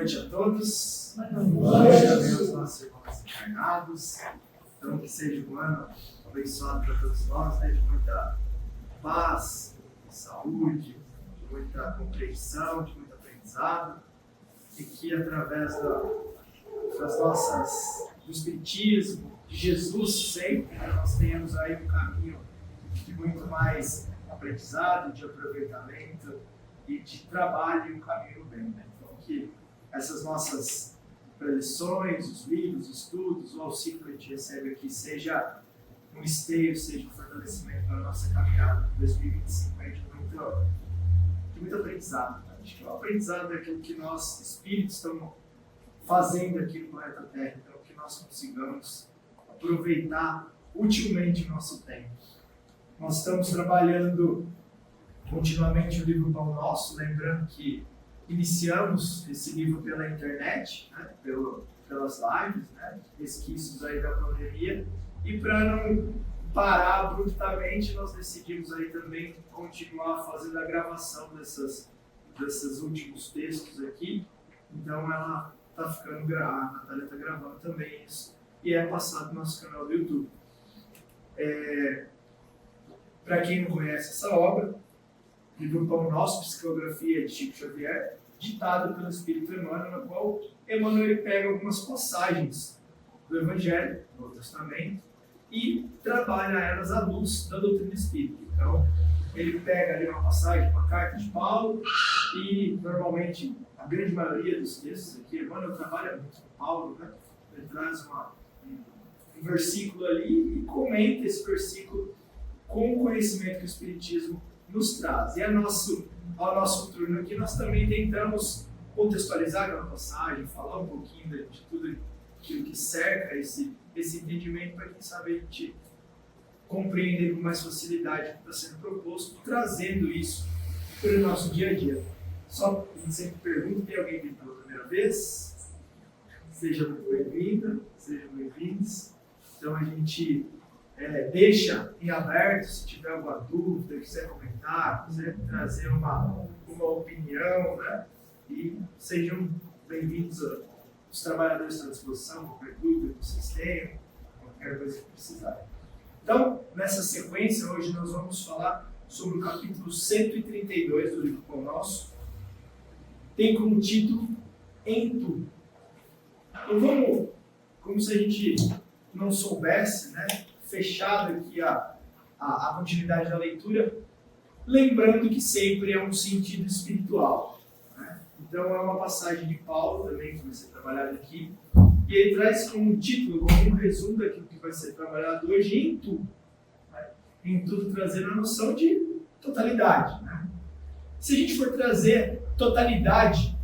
noite a todos. Boa noite a Deus, nossos irmãos encarnados. Então, que seja um ano abençoado para todos nós, né? De muita paz, de saúde, de muita compreensão, de muito aprendizado. E que através do Espiritismo, de Jesus sempre, né, nós tenhamos aí um caminho de muito mais aprendizado, de aproveitamento e de trabalho e um caminho bem, né? Então, que essas nossas preleções, os livros, os estudos, o auxílio que a gente recebe aqui seja um esteio, seja um fortalecimento para a nossa caminhada em 2025, de muito aprendizado. Tá? Acho que o aprendizado é aquilo que nós, espíritos, estamos fazendo aqui no planeta Terra, então que nós consigamos aproveitar utilmente o nosso tempo. Nós estamos trabalhando continuamente o livro Pão Nosso, lembrando que iniciamos esse livro pela internet, né, pelas lives, né, resquícios aí da pandemia, e para não parar abruptamente, nós decidimos aí também continuar fazendo a gravação desses últimos textos aqui. Então ela está ficando, a Natália está gravando também isso, e é passado no nosso canal do YouTube. Para quem não conhece essa obra, livro Pão Nosso, Psicografia de Chico Xavier, ditado pelo Espírito Emmanuel, na qual Emmanuel pega algumas passagens do Evangelho, do Novo Testamento, e trabalha elas à luz da doutrina espírita. Então, ele pega ali uma passagem, uma carta de Paulo, e normalmente a grande maioria dos textos aqui, Emmanuel trabalha muito com Paulo, né? Ele traz um versículo ali e comenta esse versículo com o conhecimento que o Espiritismo nos traz. E ao nosso turno aqui, nós também tentamos contextualizar aquela passagem, falar um pouquinho de tudo aquilo que cerca esse entendimento, para quem sabe a gente compreender com mais facilidade o que está sendo proposto, trazendo isso para o nosso dia a dia. Só a gente sempre pergunta, tem alguém vindo pela primeira vez? Seja muito bem-vinda, sejam bem-vindos. Então a gente deixa em aberto, se tiver alguma dúvida, quiser comentar, quiser trazer uma opinião, né? E sejam bem-vindos. Os trabalhadores estão à disposição, qualquer dúvida que vocês tenham, qualquer coisa que precisarem. Então, nessa sequência, hoje nós vamos falar sobre o capítulo 132 do livro Pão Nosso. Tem como título Em Tudo. Então vamos, como se a gente não soubesse, né? Fechado aqui a continuidade da leitura, lembrando que sempre é um sentido espiritual. Né? Então é uma passagem de Paulo também que vai ser trabalhada aqui, e ele traz como título, como um resumo daquilo que vai ser trabalhado hoje, em tudo. Né? Em tudo trazendo a noção de totalidade. Né? Se a gente for trazer totalidade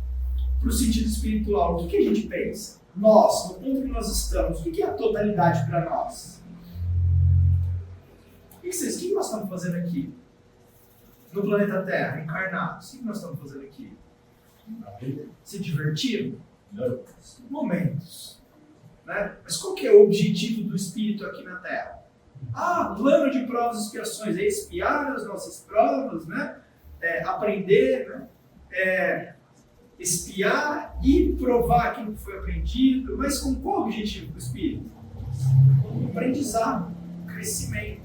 para o sentido espiritual, o que a gente pensa? Nós, no ponto que nós estamos, o que é a totalidade para nós? O que nós estamos fazendo aqui? No planeta Terra, encarnados, o que nós estamos fazendo aqui? Se divertindo? Momentos. Né? Mas qual que é o objetivo do espírito aqui na Terra? Plano de provas e expiações, é expiar as nossas provas, né? Aprender, né? Expiar e provar aquilo que foi aprendido, mas com qual objetivo do espírito? Aprendizado, crescimento.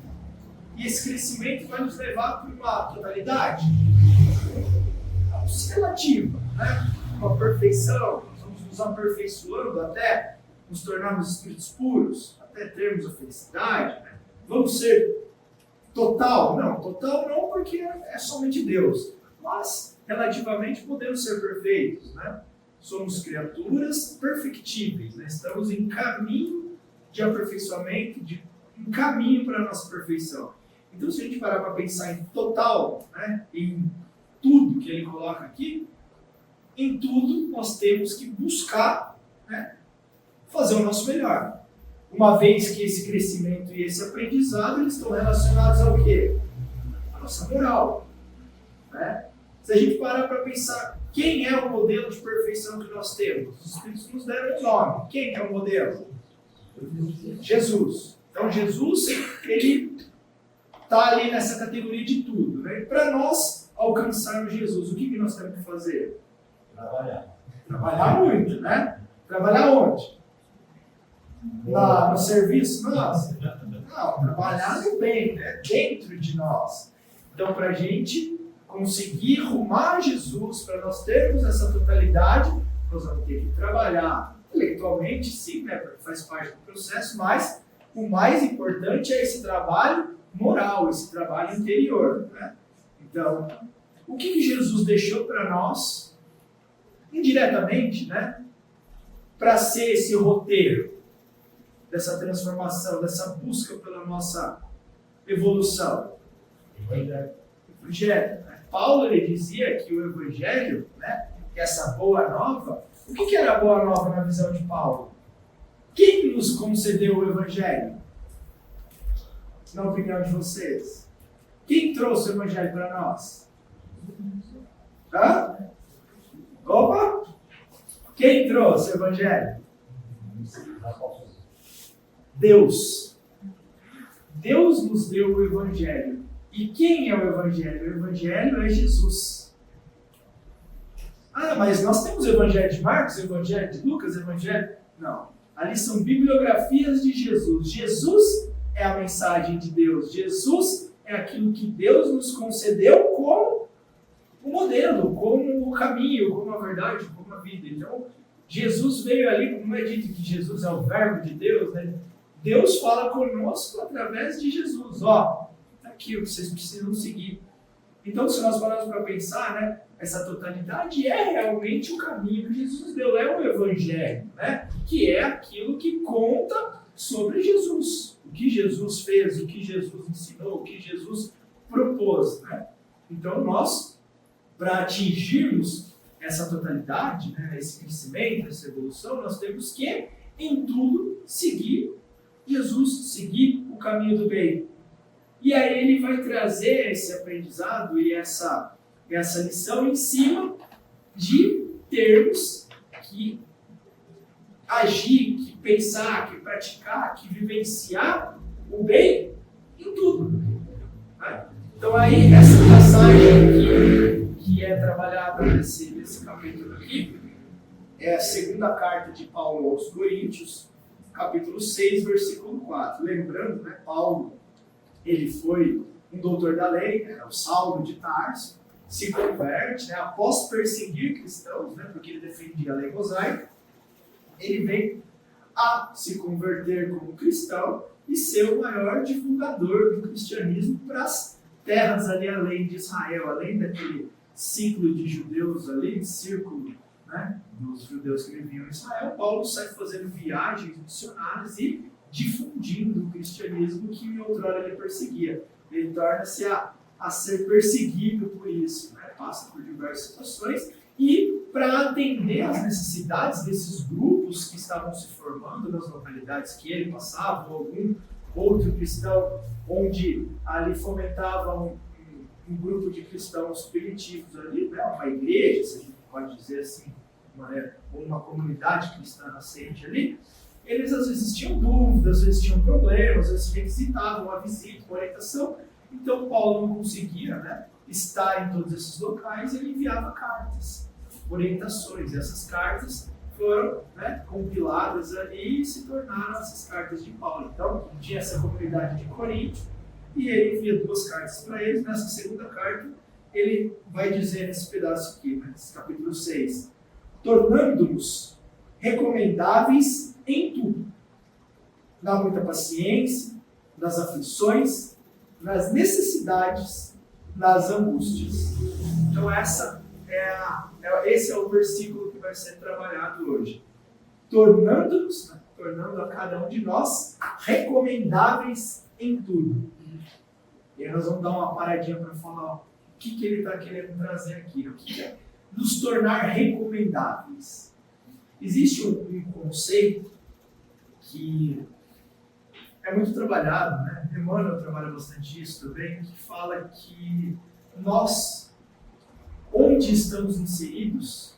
E esse crescimento vai nos levar para uma totalidade relativa, né? Uma perfeição, nós vamos nos aperfeiçoando até nos tornarmos espíritos puros, até termos a felicidade. Né? Vamos ser total? Não, total não, porque é somente Deus. Mas, relativamente, podemos ser perfeitos. Né? Somos criaturas perfectíveis, né? Estamos em caminho de aperfeiçoamento, em caminho para a nossa perfeição. Então, se a gente parar para pensar em total, né, em tudo que ele coloca aqui, em tudo nós temos que buscar, né, fazer o nosso melhor. Uma vez que esse crescimento e esse aprendizado eles estão relacionados ao quê? A nossa moral. Né? Se a gente parar para pensar quem é o modelo de perfeição que nós temos, os Espíritos nos deram um nome. Quem é o modelo? Jesus. Então, Jesus, ele está ali nessa categoria de tudo. Né? Para nós alcançarmos Jesus, o que nós temos que fazer? Trabalhar muito, né? Trabalhar onde? No serviço nosso? Não, trabalhar no bem, né? Dentro de nós. Então, para a gente conseguir rumar a Jesus, para nós termos essa totalidade, nós vamos ter que trabalhar intelectualmente, sim, né? Porque faz parte do processo, mas o mais importante é esse trabalho moral, esse trabalho interior, né? Então, o que Jesus deixou para nós, indiretamente, né? Para ser esse roteiro dessa transformação, dessa busca pela nossa evolução? Evangelho. Né? Paulo ele dizia que o Evangelho, né? Que essa boa nova, o que era a boa nova na visão de Paulo? Quem nos concedeu o Evangelho? Na opinião de vocês? Quem trouxe o Evangelho para nós? Hã? Opa! Quem trouxe o Evangelho? Deus. Deus nos deu o Evangelho. E quem é o Evangelho? O Evangelho é Jesus. Ah, mas nós temos o Evangelho de Marcos, o Evangelho de Lucas, o Evangelho... Não. Ali são bibliografias de Jesus. Jesus é a mensagem de Deus. Jesus é aquilo que Deus nos concedeu como o modelo, como o caminho, como a verdade, como a vida. Então, Jesus veio ali, como é dito que Jesus é o verbo de Deus, né? Deus fala conosco através de Jesus. Ó, tá aqui o que vocês precisam seguir. Então, se nós pararmos para pensar, né, essa totalidade é realmente o caminho que Jesus deu, é o Evangelho, né? Que é aquilo que conta sobre Jesus. O que Jesus fez, o que Jesus ensinou, o que Jesus propôs, né? Então, nós, para atingirmos essa totalidade, né, esse crescimento, essa evolução, nós temos que, em tudo, seguir Jesus, seguir o caminho do bem. E aí ele vai trazer esse aprendizado e essa lição em cima de termos que agir, que pensar, que praticar, que vivenciar o bem em tudo. Né? Então aí essa passagem que é trabalhada nesse capítulo aqui é a segunda carta de Paulo aos Coríntios, capítulo 6, versículo 4. Lembrando, né, Paulo, ele foi um doutor da lei, né, o Saulo de Tarso, se converte, né, após perseguir cristãos, né, porque ele defendia a lei mosaica, ele vem a se converter como cristão e ser o maior divulgador do cristianismo para as terras ali além de Israel, além daquele ciclo de judeus ali, círculo, né, dos judeus que viviam em Israel. Paulo sai fazendo viagens missionárias e difundindo o cristianismo que outrora ele perseguia. Ele torna-se a ser perseguido por isso, né? Passa por diversas situações e para atender às necessidades desses grupos que estavam se formando nas localidades que ele passava, ou algum outro cristão, onde ali fomentava um grupo de cristãos primitivos ali, né? Uma igreja, se a gente pode dizer assim, uma comunidade cristã nascente ali. Eles às vezes tinham dúvidas, às vezes tinham problemas, às vezes requisitavam uma visita, uma orientação. Então Paulo não conseguia, né, estar em todos esses locais, ele enviava cartas, orientações. E essas cartas foram, né, compiladas ali e se tornaram essas cartas de Paulo. Então tinha essa comunidade de Corinto e ele envia 2 cartas para eles. Nessa segunda carta ele vai dizer nesse pedaço aqui, né, nesse capítulo 6, tornando-nos recomendáveis em tudo, na muita paciência, nas aflições, nas necessidades, nas angústias. Então esse é o versículo que vai ser trabalhado hoje. Tornando-nos, né, tornando a cada um de nós recomendáveis em tudo. E aí nós vamos dar uma paradinha para falar o que ele está querendo trazer aqui. O que é nos tornar recomendáveis? Existe um conceito que é muito trabalhado, né? Emmanuel trabalha bastante isso também, que fala que nós, onde estamos inseridos,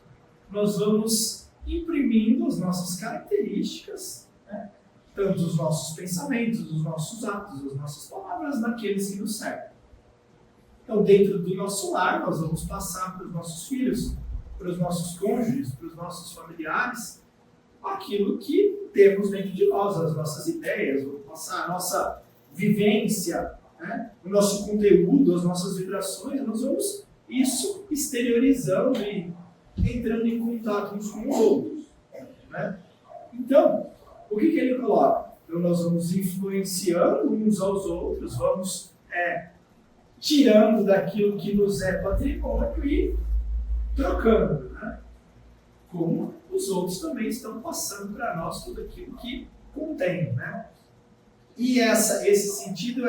nós vamos imprimindo as nossas características, né? Tanto os nossos pensamentos, os nossos atos, as nossas palavras, naqueles que nos cercam. Então, dentro do nosso lar, nós vamos passar para os nossos filhos para os nossos cônjuges, para os nossos familiares, aquilo que temos dentro de nós, as nossas ideias, a nossa vivência, né? O nosso conteúdo, as nossas vibrações, nós vamos isso exteriorizando e entrando em contato uns com os outros, né? Então, o que ele coloca? Então, nós vamos influenciando uns aos outros, vamos tirando daquilo que nos é patrimônio e trocando, né? Como os outros também estão passando para nós tudo aquilo que contém, né? E esse sentido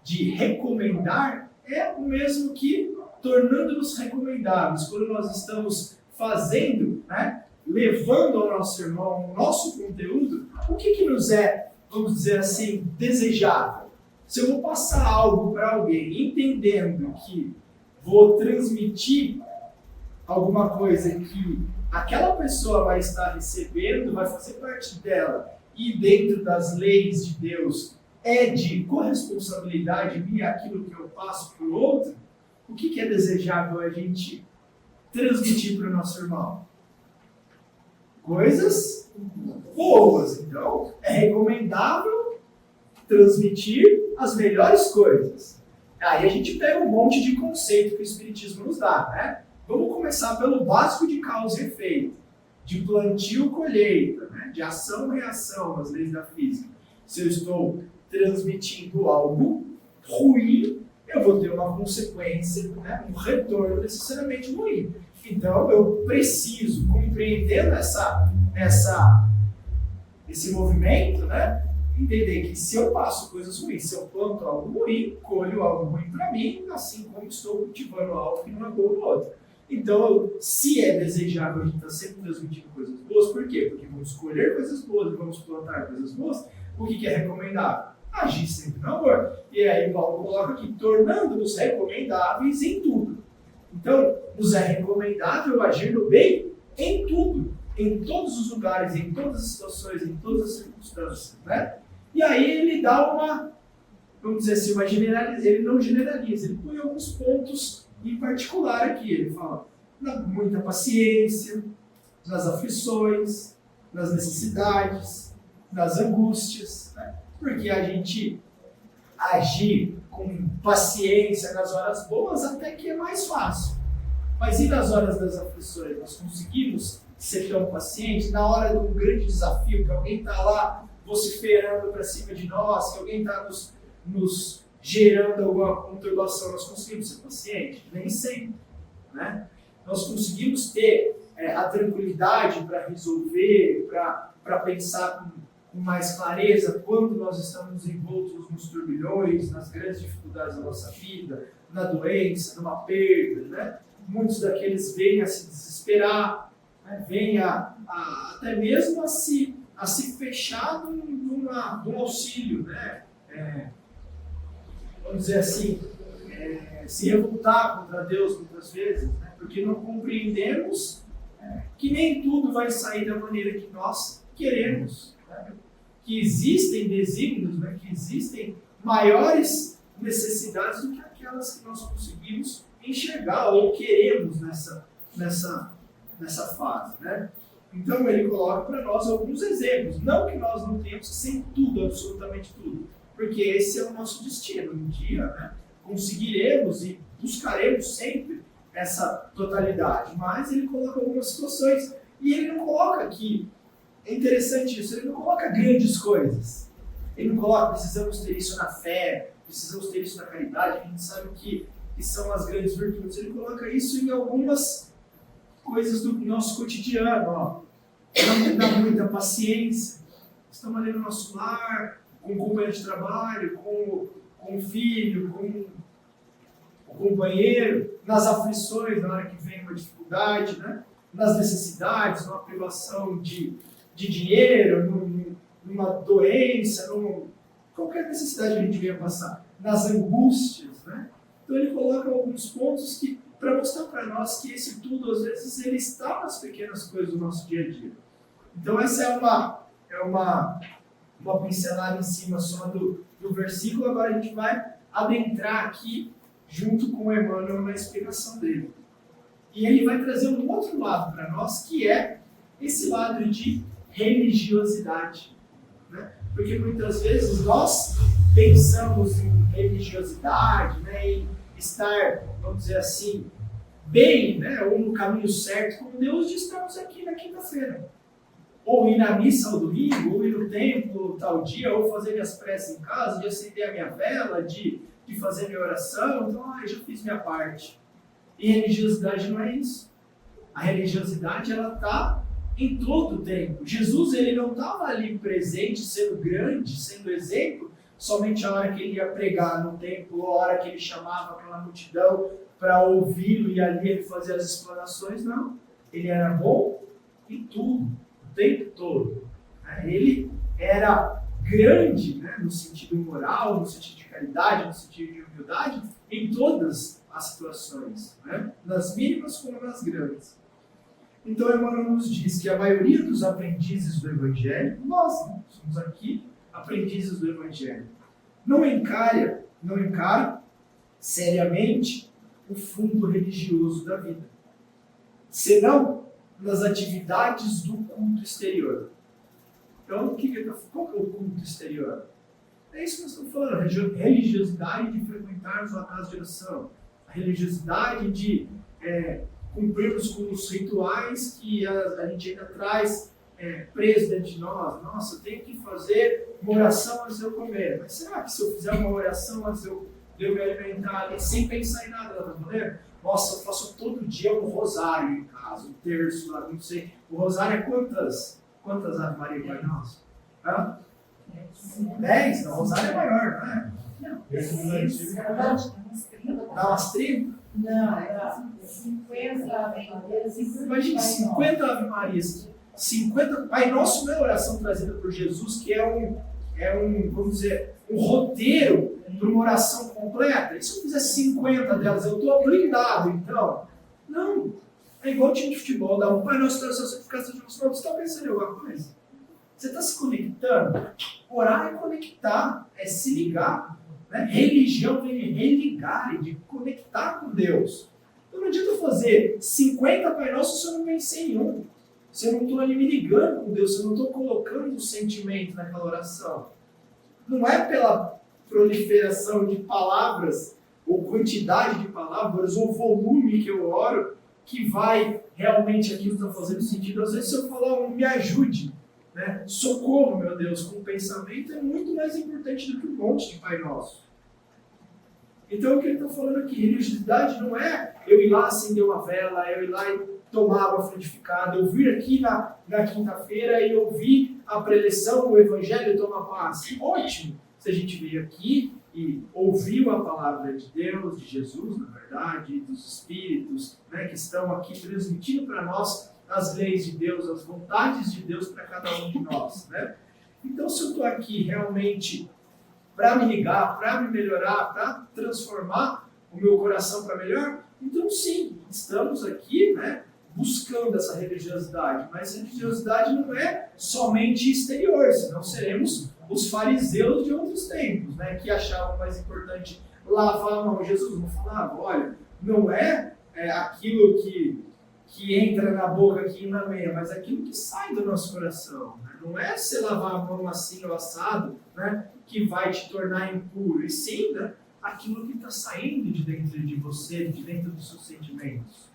de recomendar é o mesmo que tornando-nos recomendáveis. Quando nós estamos fazendo, né, levando ao nosso irmão o nosso conteúdo, o que nos é, vamos dizer assim, desejável? Se eu vou passar algo para alguém, entendendo que vou transmitir alguma coisa que aquela pessoa vai estar recebendo, vai fazer parte dela, e dentro das leis de Deus é de corresponsabilidade minha aquilo que eu passo para o outro, o que é desejável a gente transmitir para o nosso irmão? Coisas boas. Então, é recomendável transmitir as melhores coisas. Aí a gente pega um monte de conceito que o Espiritismo nos dá, né? Vamos começar pelo básico de causa e efeito, de plantio e colheita, né? De ação e reação, as leis da física. Se eu estou transmitindo algo ruim, eu vou ter uma consequência, né? Um retorno necessariamente ruim. Então, eu preciso, compreendendo esse movimento, né? Entender que se eu passo coisas ruins, se eu planto algo ruim, colho algo ruim para mim, assim como estou cultivando algo que não é bom no outro. Então, se é desejável a gente estar sempre transmitindo coisas boas, por quê? Porque vamos colher coisas boas e vamos plantar coisas boas. O que é recomendável? Agir sempre no amor. E aí Paulo coloca aqui, tornando-nos recomendáveis em tudo. Então, nos é recomendável agir no bem em tudo, em todos os lugares, em todas as situações, em todas as circunstâncias, né? E aí ele dá vamos dizer assim, ele não generaliza, ele põe alguns pontos em particular aqui. Ele fala muita paciência, nas aflições, nas necessidades, nas angústias, né? Porque a gente agir com paciência nas horas boas até que é mais fácil. Mas e nas horas das aflições? Nós conseguimos ser tão pacientes? Na hora de um grande desafio, que alguém está lá vociferando para cima de nós, que alguém está nos gerando alguma conturbação, nós conseguimos ser pacientes? Nem sempre, né? Nós conseguimos ter a tranquilidade para resolver, para pensar com mais clareza quando nós estamos envoltos nos turbilhões, nas grandes dificuldades da nossa vida, na doença, numa perda, né? Muitos daqueles vêm a se desesperar, né? Vêm até mesmo a se fechar num auxílio, né? Vamos dizer assim, se revoltar contra Deus muitas vezes, né? Porque não compreendemos que nem tudo vai sair da maneira que nós queremos, né? Que existem desígnios, né? Que existem maiores necessidades do que aquelas que nós conseguimos enxergar ou queremos nessa fase, né? Então ele coloca para nós alguns exemplos, não que nós não tenhamos que ser tudo, absolutamente tudo, porque esse é o nosso destino. Um dia, né, conseguiremos e buscaremos sempre essa totalidade, mas ele coloca algumas situações e ele não coloca aqui, é interessante isso, ele não coloca grandes coisas, ele não coloca precisamos ter isso na fé, precisamos ter isso na caridade, a gente sabe que são as grandes virtudes. Ele coloca isso em algumas coisas do nosso cotidiano, ó. Não dá muita paciência, estamos ali no nosso lar, com o companheiro de trabalho, com o filho, com o companheiro, nas aflições, na hora que vem uma dificuldade, né? Nas necessidades, numa privação de dinheiro, numa doença, qualquer necessidade que a gente venha passar, nas angústias, né? Então ele coloca alguns pontos para mostrar para nós que esse tudo, às vezes, ele está nas pequenas coisas do nosso dia a dia. Então essa é uma pincelada em cima só do versículo. Agora a gente vai adentrar aqui junto com o Emmanuel na explicação dele. E ele vai trazer um outro lado para nós, que é esse lado de religiosidade. Né? Porque muitas vezes nós pensamos em religiosidade, né, em estar, vamos dizer assim, bem, né, ou no caminho certo com Deus, de estarmos aqui na quinta-feira. Ou ir na missa ao domingo, ou ir no templo tal dia, ou fazer minhas preces em casa, de acender a minha vela, de fazer minha oração. Então, já fiz minha parte. E religiosidade não é isso. A religiosidade, ela está em todo o tempo. Jesus, ele não estava ali presente, sendo grande, sendo exemplo, somente a hora que ele ia pregar no templo, ou a hora que ele chamava aquela multidão para ouvi-lo e ali ele fazia as explanações. Não. Ele era bom em tudo, o tempo todo. Ele era grande, né, no sentido moral, no sentido de caridade, no sentido de humildade, em todas as situações, né? Nas mínimas como nas grandes. Então, Emmanuel nos diz que a maioria dos aprendizes do Evangelho, nós somos aqui aprendizes do Evangelho, não encara seriamente o fundo religioso da vida, senão nas atividades do culto exterior. Então, qual que é o culto exterior? É isso que nós estamos falando, religiosidade de frequentarmos a casa de oração, a religiosidade de cumprirmos com os rituais que a gente ainda traz preso dentro de nós. Nossa, eu tenho que fazer uma oração antes de eu comer. Mas será que se eu fizer uma oração antes de eu me alimentar ali, sem pensar em nada, ela vai valer? Nossa, eu faço todo dia um rosário em casa, um terço, não sei. O rosário é quantas Ave Maria Pai Nosso? 10? Não, o rosário é maior, não é? Dá umas 30? Não, 50 Ave Marias. Imagina, 50 Ave Marias. 50 Pai Nosso não é oração trazida por Jesus, que é um, vamos dizer, um roteiro para uma oração completa. E se eu fizer 50 delas, eu estou blindado, então? Não. É igual o time de futebol, dá um Pai Nosso, santificado seja o vosso nome. Você está pensando em alguma coisa? Você está se conectando? Orar é conectar, é se ligar. Né? Religião vem de religar, de conectar com Deus. Então não adianta fazer 50 Pai Nosso se eu não pensei em um. Se eu não estou ali me ligando com Deus, se eu não estou colocando o sentimento naquela oração. Não é pela proliferação de palavras, ou quantidade de palavras, ou volume que eu oro, que vai realmente aquilo está fazendo sentido. Às vezes, se eu falar me ajude, né? Socorro, meu Deus, com o pensamento é muito mais importante do que um monte de Pai Nosso. Então, o que ele está falando aqui, religiosidade não é eu ir lá acender uma vela, eu ir lá e tomar água frutificada, eu vir aqui na quinta-feira e ouvir a preleção, o Evangelho e tomar paz. Ótimo se a gente veio aqui e ouviu a palavra de Deus, de Jesus, na verdade, dos Espíritos, né, que estão aqui transmitindo para nós as leis de Deus, as vontades de Deus para cada um de nós. Né? Então, se eu estou aqui realmente para me ligar, para me melhorar, para transformar o meu coração para melhor, então sim, estamos aqui, né, buscando essa religiosidade. Mas religiosidade não é somente exterior, senão seremos os fariseus de outros tempos, né, que achavam mais importante lavar a mão. Jesus não falava, olha, não é aquilo que entra na boca aqui na meia, mas aquilo que sai do nosso coração. Né? Não é você lavar a mão assim ou assado, né, que vai te tornar impuro, e sim, né, aquilo que está saindo de dentro de você, de dentro dos seus sentimentos.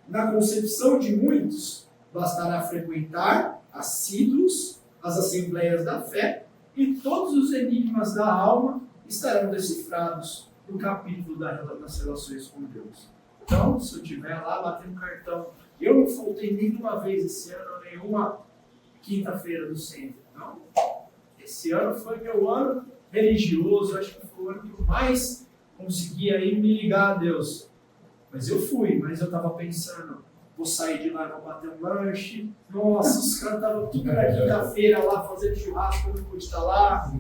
Na concepção de muitos, bastará frequentar assíduos as assembleias da fé e todos os enigmas da alma estarão decifrados no capítulo das relações com Deus. Então, se eu estiver lá batendo cartão, eu não faltei nenhuma vez esse ano, nenhuma quinta-feira do centro. Não. Esse ano foi meu ano religioso, acho que foi o ano que eu mais consegui aí me ligar a Deus. Mas eu fui, mas eu estava pensando, vou sair de lá, vou bater um lanche. Nossa, os caras estavam tudo na quinta-feira lá fazendo churrasco, eu não pude estar lá.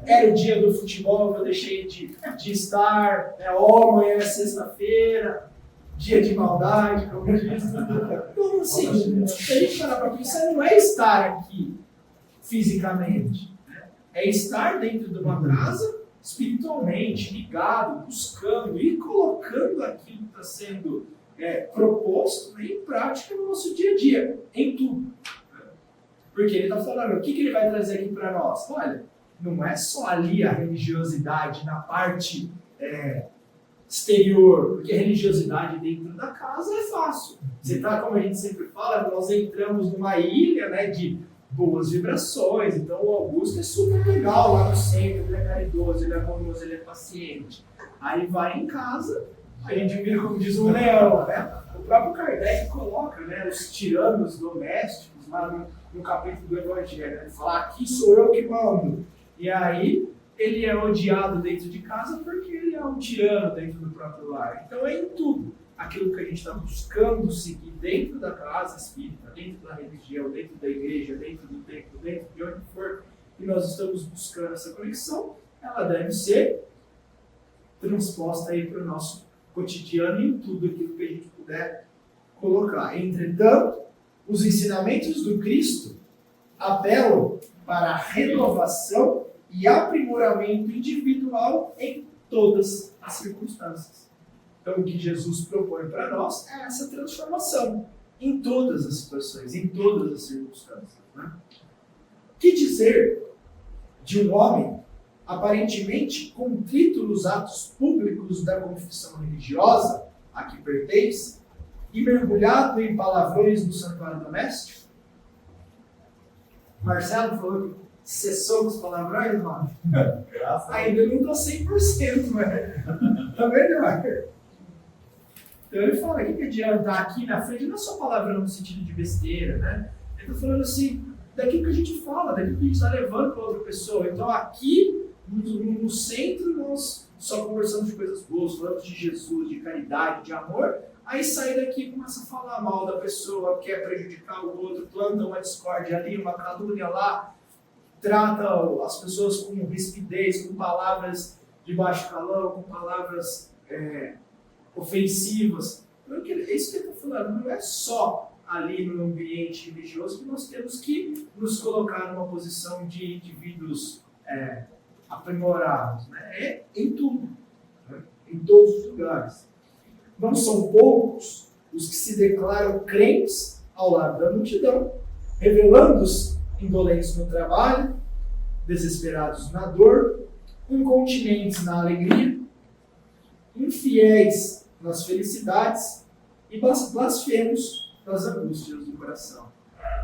Era o dia do futebol que eu deixei de estar. Amanhã é sexta-feira, dia de maldade, como eu disse. Então, assim, se a gente parar para pensar, não é estar aqui fisicamente. É estar dentro de uma casa espiritualmente, ligado, buscando e colocando aquilo que está sendo proposto em prática no nosso dia a dia, em tudo. Porque ele está falando, o que ele vai trazer aqui para nós? Olha, não é só ali a religiosidade na parte exterior, porque a religiosidade dentro da casa é fácil. Você está, como a gente sempre fala, nós entramos numa ilha, né, de boas vibrações, então o Augusto é super legal lá no centro, ele é caridoso, ele é amoroso, ele é paciente. Aí vai em casa, a gente vira, como diz um leão, né? O próprio Kardec coloca, né, os tiranos domésticos lá no capítulo do Evangelho. Ele fala, aqui sou eu que mando. E aí ele é odiado dentro de casa porque ele é um tirano dentro do próprio lar. Então é em tudo. Aquilo que a gente está buscando seguir dentro da casa espírita, dentro da religião, dentro da igreja, dentro do templo, dentro de onde for, e nós estamos buscando essa conexão, ela deve ser transposta aí para o nosso cotidiano em tudo aquilo que a gente puder colocar. Entretanto, os ensinamentos do Cristo apelam para a renovação e aprimoramento individual em todas as circunstâncias. Então, o que Jesus propõe para nós é essa transformação em todas as situações, em todas as circunstâncias. Né? O que dizer de um homem aparentemente contrito nos atos públicos da confissão religiosa a que pertence e mergulhado em palavrões no santuário doméstico? Marcelo falou que cessou com os palavrões, mano. Ainda não estou 100%, mas tá melhor. Então ele fala, o que adianta aqui na frente, não é só palavrão no sentido de besteira, né? Ele está falando assim, daquilo que a gente fala, daquilo que a gente está levando para outra pessoa. Então aqui, no centro, nós só conversamos de coisas boas, falamos de Jesus, de caridade, de amor. Aí sai daqui e começa a falar mal da pessoa, quer prejudicar o outro, planta uma discórdia ali, uma calúnia lá, trata as pessoas com rispidez, com palavras de baixo calão, com palavras ofensivas. Então, é isso que ele está falando, não é só ali no ambiente religioso que nós temos que nos colocar numa posição de indivíduos aprimorados, né? É em tudo, né? Em todos os lugares. Não são poucos os que se declaram crentes ao lado da multidão, revelando-os indolentes no trabalho, desesperados na dor, incontinentes na alegria, infiéis nas felicidades e blasfemos nas angústias do coração.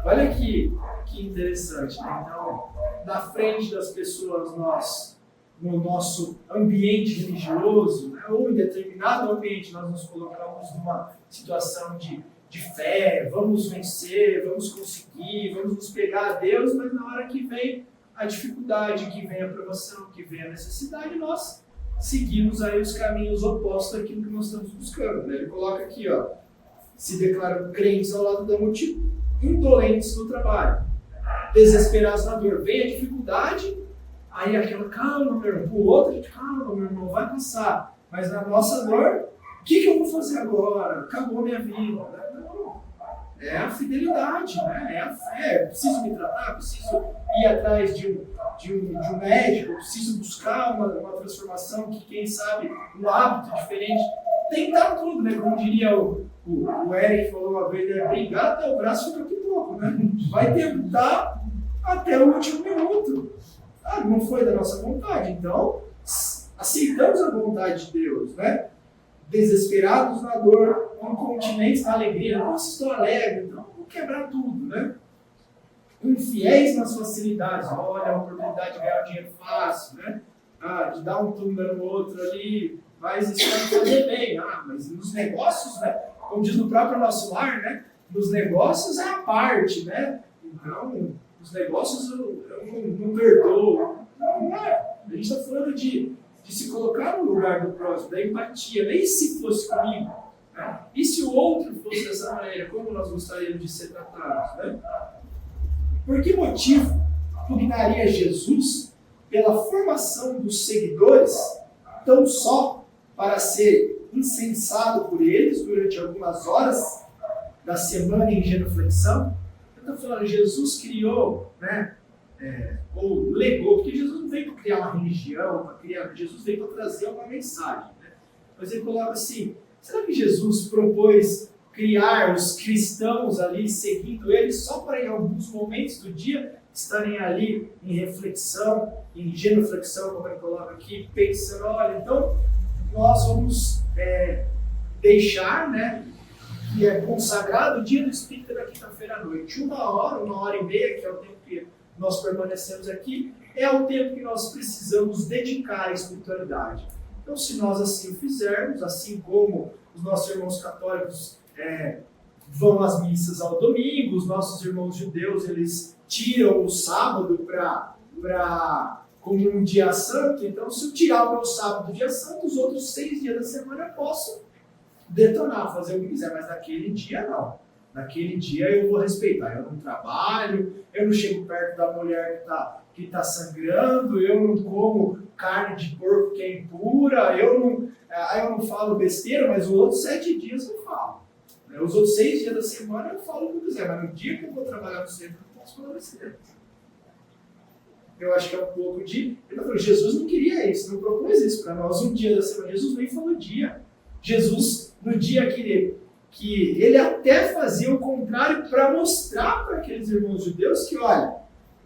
Olha que interessante, né? Então, na frente das pessoas, nós, no nosso ambiente religioso, né, ou em determinado ambiente, nós nos colocamos numa situação de fé, vamos vencer, vamos conseguir, vamos nos pegar a Deus, mas na hora que vem a dificuldade, que vem a provação, que vem a necessidade, nós seguimos aí os caminhos opostos àquilo que nós estamos buscando. Né? Ele coloca aqui, ó, se declaram crentes ao lado da multidão, indolentes no trabalho, desesperados na dor. Vem a dificuldade, aí aquela, calma, meu irmão, o outro, a gente, calma, meu irmão, vai passar. Mas na nossa dor, o que eu vou fazer agora? Acabou minha vida. Não. É a fidelidade, né? É a fé. Preciso me tratar, preciso ir atrás de um médico, preciso buscar uma transformação que, quem sabe, um hábito diferente. Tentar tudo, né? Como diria o Eric falou uma vez, né? Brigar até o braço fica pouco, né? Vai tentar até o último minuto. Não foi da nossa vontade, então aceitamos a vontade de Deus, né? Desesperados na dor, incontinentes na alegria. Nossa, estou alegre, então vou quebrar tudo, né? Infiéis nas facilidades. Olha, a oportunidade de ganhar dinheiro fácil, né? De dar um tumba no outro ali, mas isso vai fazer bem. Mas nos negócios, né? Como diz no próprio nosso lar, né? Nos negócios é a parte, né? Então, os negócios eu não perdoo. Não é. A gente está falando de se colocar no lugar do próximo, da empatia. Nem se fosse comigo. Né? E se o outro fosse dessa maneira, como nós gostaríamos de ser tratados? Né? Por que motivo pugnaria Jesus pela formação dos seguidores tão só para ser incensado por eles durante algumas horas da semana em genuflexão? Eu estou falando, Jesus criou, né, ou legou, porque Jesus não veio para criar uma religião, Jesus veio para trazer uma mensagem. Né? Mas ele coloca assim, Será que Jesus propôs criar os cristãos ali seguindo ele só para em alguns momentos do dia estarem ali em reflexão, em genuflexão, como ele coloca aqui, pensando, olha, então nós vamos deixar, né, que é consagrado o dia do Espírita da quinta-feira à noite. 1 hora, 1 hora e meia, que é o tempo que nós permanecemos aqui, é o tempo que nós precisamos dedicar à espiritualidade. Então, se nós assim o fizermos, assim como os nossos irmãos católicos vão às missas ao domingo, os nossos irmãos judeus, eles tiram o sábado como um dia santo, então se eu tirar o meu sábado do dia santo, os outros 6 dias da semana eu posso detonar, fazer o que quiser, mas naquele dia não. Naquele dia eu vou respeitar, eu não trabalho, eu não chego perto da mulher que tá sangrando, eu não como carne de porco que é impura, eu não falo besteira, mas os outros 7 dias eu falo. Os outros 6 dias da semana eu falo o que eu quiser, mas no dia que eu vou trabalhar no centro, eu não posso falar besteira. Eu acho que é um pouco de... Jesus não queria isso, não propôs isso para nós. Um dia da semana, Jesus nem falou dia. Jesus, no dia que ele até fazia o contrário para mostrar para aqueles irmãos judeus que, olha,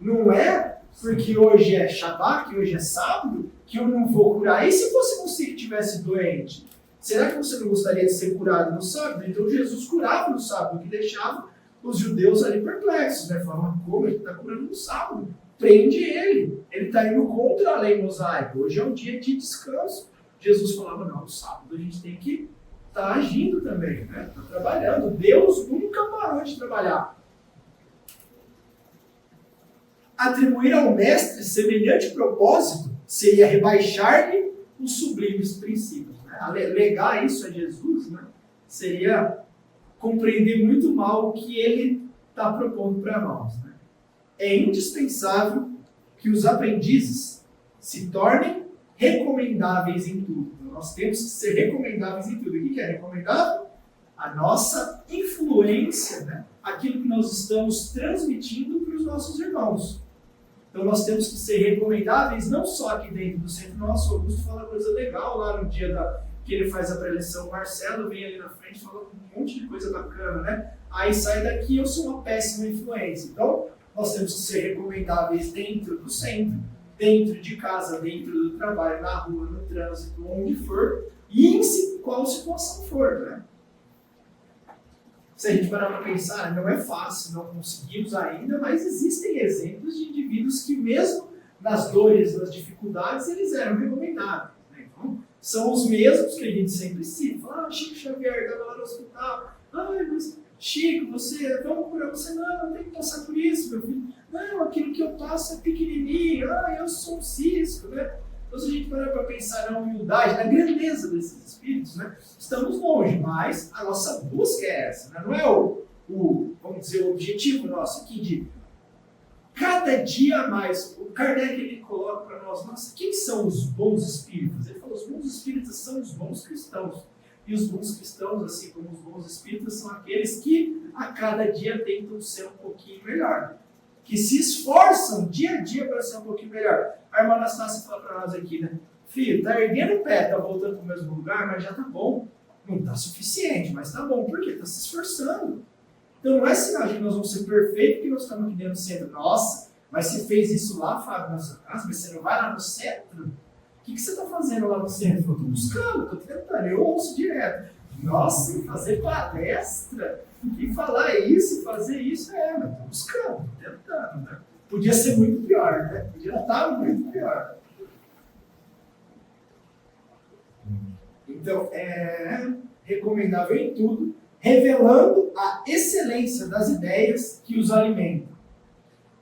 não é porque hoje é Shabat, que hoje é sábado, que eu não vou curar. E se fosse você que estivesse doente? Será que você não gostaria de ser curado no sábado? Então Jesus curava no sábado, o que deixava os judeus ali perplexos, né? Falavam, como ele está curando no sábado? Prende ele. Ele está indo contra a lei mosaica. Hoje é um dia de descanso. Jesus falava, não, no sábado a gente tem que estar agindo também, né? Está trabalhando. Deus nunca parou de trabalhar. Atribuir ao mestre semelhante propósito seria rebaixar-lhe os sublimes princípios. Né? Legar isso a Jesus, né? Seria compreender muito mal o que ele está propondo para nós. Né? É indispensável que os aprendizes se tornem recomendáveis em tudo. Então, nós temos que ser recomendáveis em tudo. O que é recomendável? A nossa influência, né? Aquilo que nós estamos transmitindo para os nossos irmãos. Então nós temos que ser recomendáveis não só aqui dentro do centro. Nosso Augusto fala coisa legal lá no dia que ele faz a preleção. O Marcelo vem ali na frente e fala um monte de coisa bacana, né? Aí sai daqui, eu sou uma péssima influência. Então nós temos que ser recomendáveis dentro do centro, dentro de casa, dentro do trabalho, na rua, no trânsito, onde for, e em qual situação for, né? Se a gente parar para pensar, não é fácil, não conseguimos ainda, mas existem exemplos de indivíduos que mesmo nas dores, nas dificuldades, eles eram recomendáveis. Né? Então, são os mesmos que a gente sempre cita. Fala, Chico Xavier estava lá no hospital. Mas Chico, vamos curar você? Não tem que passar por isso, meu filho. Não, aquilo que eu passo é pequenininho. Eu sou um cisco, né? Então, se a gente parar para pensar na humildade, na grandeza desses espíritos, né? Estamos longe, mas a nossa busca é essa. Né? Não é vamos dizer, o objetivo nosso aqui de cada dia mais. O Kardec ele coloca para nós, nossa, quem são os bons espíritos? Ele falou, os bons espíritos são os bons cristãos. E os bons cristãos, assim como os bons espíritas, são aqueles que a cada dia tentam ser um pouquinho melhor. Que se esforçam dia a dia para ser um pouquinho melhor. A irmã Anastácia fala para nós aqui, né? Filho, tá erguendo o pé, tá voltando para o mesmo lugar, mas já tá bom. Não tá suficiente, mas tá bom. Por quê? Tá se esforçando. Então não é sinal de que nós vamos ser perfeitos porque nós estamos aqui dentro do centro. Nossa, mas você fez isso lá, Fábio, na sua casa, mas você não vai lá no centro? O que você está fazendo lá no centro? Eu estou buscando, estou tentando, eu ouço direto. Nossa, fazer palestra e falar isso, fazer isso, mas estou buscando, tentando, né? Podia ser muito pior, né? Podia estar muito pior. Então, é recomendável em tudo, revelando a excelência das ideias que os alimentam.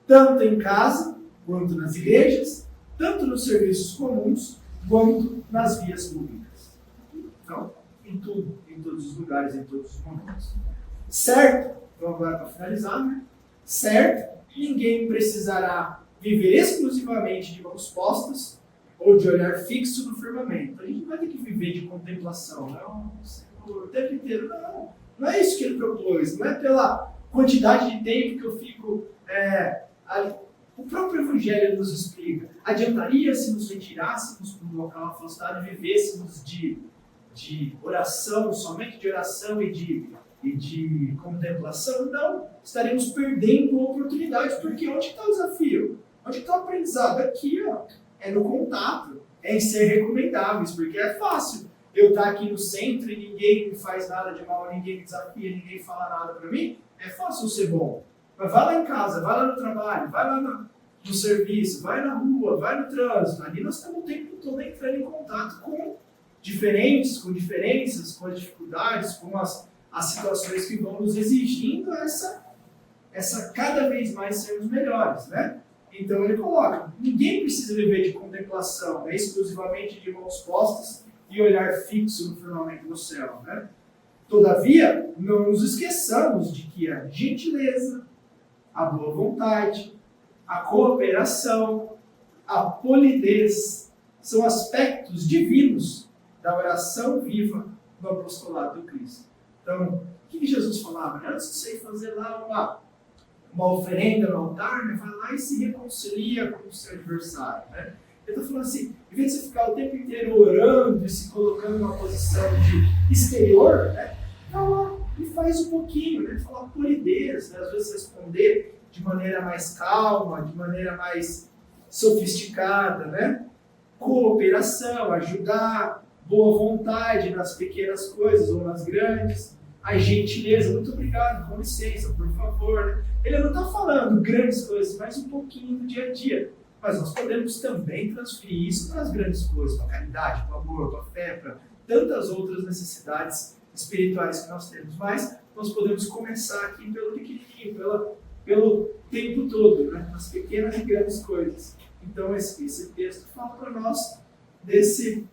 Tanto em casa, quanto nas igrejas, tanto nos serviços comuns, quanto nas vias públicas. Então, em tudo, em todos os lugares, em todos os momentos. Certo? Então, agora para finalizar, né? Certo? Ninguém precisará viver exclusivamente de mãos postas ou de olhar fixo no firmamento. A gente não vai ter que viver de contemplação. Não, Senhor, o tempo inteiro. Não, não é isso que ele propôs. Não é pela quantidade de tempo que eu fico... O próprio Evangelho nos explica. Adiantaria se nos retirássemos para um local afastado e vivêssemos de de oração, somente de oração e de contemplação, não, estaremos perdendo a oportunidade, porque onde está o desafio? Onde está o aprendizado? Aqui, ó, é no contato, é em ser recomendáveis, porque é fácil eu estar aqui no centro e ninguém me faz nada de mal, ninguém me desafia, ninguém fala nada para mim, é fácil ser bom. Mas vai lá em casa, vai lá no trabalho, vai lá no serviço, vai na rua, vai no trânsito. Ali nós estamos o tempo todo entrando em contato com diferentes, com diferenças, com as dificuldades, com as situações que vão nos exigindo essa cada vez mais sermos melhores, né? Então ele coloca, ninguém precisa viver de contemplação, né, exclusivamente de mãos postas e olhar fixo no firmamento do céu, né? Todavia, não nos esqueçamos de que a gentileza, a boa vontade, a cooperação, a polidez são aspectos divinos da oração viva do apostolado do Cristo. Então, o que Jesus falava? Antes de você fazer lá uma oferenda no altar, né, vai lá e se reconcilia com o seu adversário. Né? Ele está falando assim, em vez de você ficar o tempo inteiro orando e se colocando numa posição de exterior, né, vai lá e faz um pouquinho, né, falar polidez, né, às vezes responder de maneira mais calma, de maneira mais sofisticada, né? Cooperação, ajudar, boa vontade nas pequenas coisas ou nas grandes, a gentileza, muito obrigado, com licença, por favor. Né? Ele não está falando grandes coisas, mas um pouquinho do dia a dia. Mas nós podemos também transferir isso para as grandes coisas, para a caridade, para o amor, para a fé, para tantas outras necessidades espirituais que nós temos. Mas nós podemos começar aqui pelo pequenininho, pelo tempo todo, né? Nas pequenas e grandes coisas. Então esse texto fala para nós desse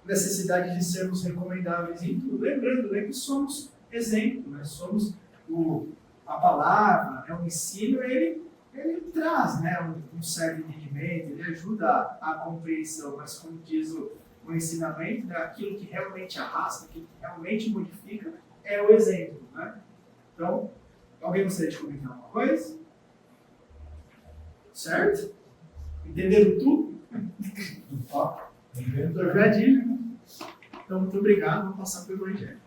necessidade de sermos recomendáveis em tudo. Lembrando, né, que somos exemplo, né? Somos a palavra, né? O ensino, ele traz, né, um certo entendimento, ele ajuda a compreensão, mas como diz o ensinamento, né, aquilo que realmente arrasta, aquilo que realmente modifica, é o exemplo. Né? Então, alguém gostaria de comentar alguma coisa? Certo? Entenderam tudo? Ó, trocadilho. Então, muito obrigado. Vou passar para o Evangelho.